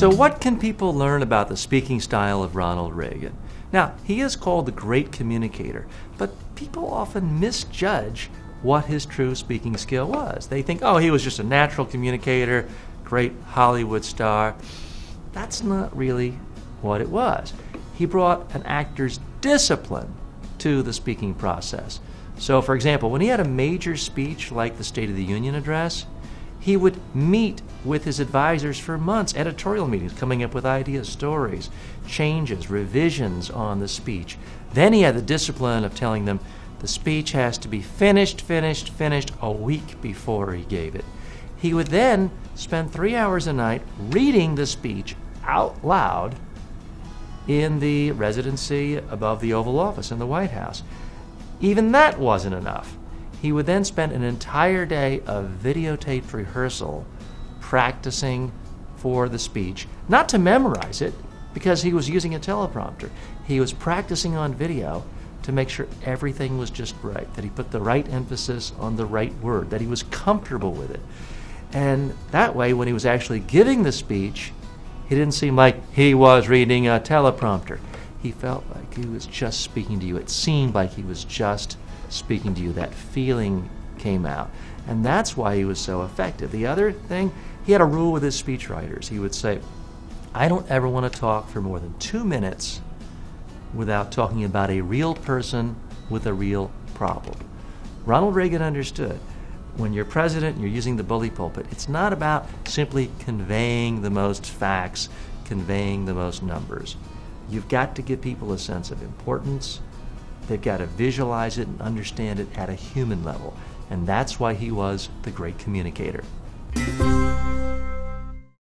So what can people learn about the speaking style of Ronald Reagan? Now, he is called the great communicator, but people often misjudge what his true speaking skill was. They think, oh, he was just a natural communicator, great Hollywood star. That's not really what it was. He brought an actor's discipline to the speaking process. So, for example, when he had a major speech like the State of the Union address, he would meet with his advisors for months, editorial meetings, coming up with ideas, stories, changes, revisions on the speech. Then he had the discipline of telling them the speech has to be finished a week before he gave it. He would then spend 3 hours a night reading the speech out loud in the residency above the Oval Office in the White House. Even that wasn't enough. He would then spend an entire day of videotaped rehearsal practicing for the speech, not to memorize it because he was using a teleprompter. He was practicing on video to make sure everything was just right, that he put the right emphasis on the right word, that he was comfortable with it. And that way, when he was actually giving the speech, he didn't seem like he was reading a teleprompter. He felt like he was just speaking to you. It seemed like he was just speaking to you. That feeling came out. And that's why he was so effective. The other thing, he had a rule with his speechwriters. He would say, I don't ever want to talk for more than 2 minutes without talking about a real person with a real problem. Ronald Reagan understood when you're president and you're using the bully pulpit, it's not about simply conveying the most facts, conveying the most numbers. You've got to give people a sense of importance. They've got to visualize it and understand it at a human level. And that's why he was the great communicator.